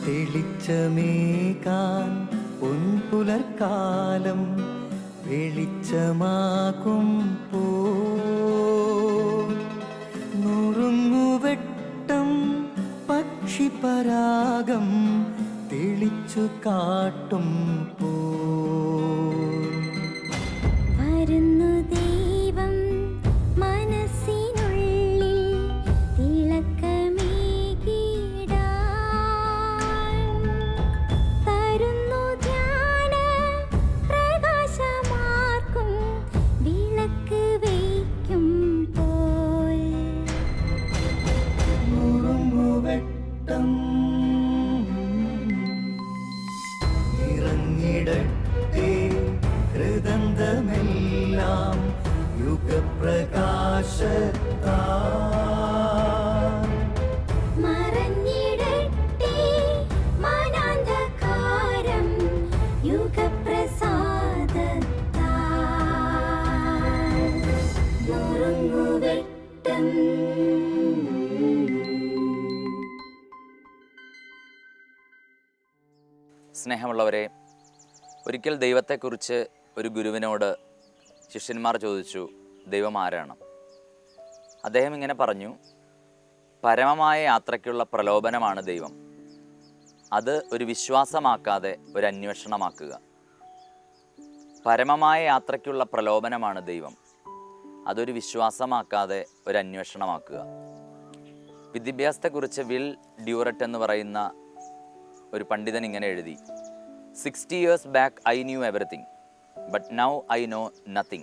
തെളിച്ചമേകാൻ പൊൻപുലർക്കാലം വെളിച്ചമാകും നുറുങ്ങുവെട്ടം പക്ഷിപരാഗം തെളിച്ചു കാട്ടും ഇറങ്ങിടട്ടെ ഹൃദന്തമെല്ലാം യുഗപ്രകാശത്താൽ മറഞ്ഞിടട്ടെ മനാന്ധകാരം യുഗപ്രസാദത്താൽ നുറുങ്ങുവെട്ടം. സ്നേഹമുള്ളവരെ, ഒരിക്കൽ ദൈവത്തെക്കുറിച്ച് ഒരു ഗുരുവിനോട് ശിഷ്യന്മാർ ചോദിച്ചു, ദൈവം ആരാണ്? അദ്ദേഹം ഇങ്ങനെ പറഞ്ഞു, പരമമായ യാത്രയ്ക്കുള്ള പ്രലോഭനമാണ് ദൈവം. അത് ഒരു വിശ്വാസമാക്കാതെ ഒരു അന്വേഷണമാക്കുക. പരമമായ യാത്രയ്ക്കുള്ള പ്രലോഭനമാണ് ദൈവം. അതൊരു വിശ്വാസമാക്കാതെ ഒരു അന്വേഷണമാക്കുക. വിദ്യാഭ്യാസത്തെക്കുറിച്ച് വിൽ ഡ്യൂററ്റ് എന്ന് പറയുന്ന ഒരു പണ്ഡിതൻ ഇങ്ങനെ എഴുതി, 60 years back I knew everything, but now I know nothing.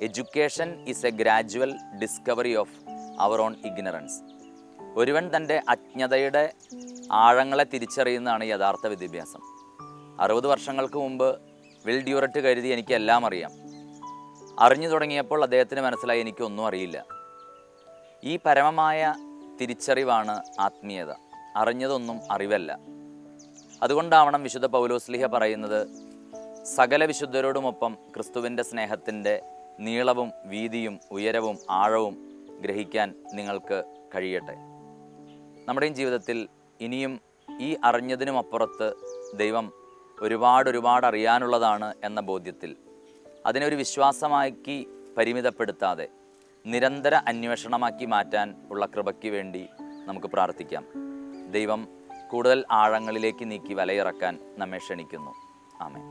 Education is a gradual discovery of our own ignorance. ഒരുവൻ തൻ്റെ അജ്ഞതയുടെ ആഴങ്ങളെ തിരിച്ചറിയുന്നതാണ് യഥാർത്ഥ വിദ്യാഭ്യാസം. 60 വർഷങ്ങൾക്ക് മുമ്പ് വിൽ ഡ്യൂററ്റ് കരുതി എനിക്കെല്ലാം അറിയാം. അറിഞ്ഞു തുടങ്ങിയപ്പോൾ അദ്ദേഹത്തിന് മനസ്സിലായി എനിക്കൊന്നും അറിയില്ല. ഈ പരമമായ തിരിച്ചറിവാണ് ആത്മീയത. അറിഞ്ഞതൊന്നും അറിവല്ല. അതുകൊണ്ടാവണം വിശുദ്ധ പൗലോസ്ലീഹ പറയുന്നത്, സകല വിശുദ്ധരോടുമൊപ്പം ക്രിസ്തുവിൻ്റെ സ്നേഹത്തിൻ്റെ നീളവും വീതിയും ഉയരവും ആഴവും ഗ്രഹിക്കാൻ നിങ്ങൾക്ക് കഴിയട്ടെ. നമ്മുടെയും ജീവിതത്തിൽ ഇനിയും ഈ അറിഞ്ഞതിനുമപ്പുറത്ത് ദൈവം ഒരുപാട് അറിയാനുള്ളതാണ് എന്ന ബോധ്യത്തിൽ അതിനൊരു വിശ്വാസമാക്കി പരിമിതപ്പെടുത്താതെ നിരന്തര അന്വേഷണമാക്കി മാറ്റാൻ ഉള്ള കൃപയ്ക്ക് വേണ്ടി നമുക്ക് പ്രാർത്ഥിക്കാം. ദൈവം കൂടുതൽ ആഴങ്ങളിലേക്ക് നീക്കി വലയിറക്കാൻ നമ്മെ ക്ഷണിക്കുന്നു. ആമേൻ.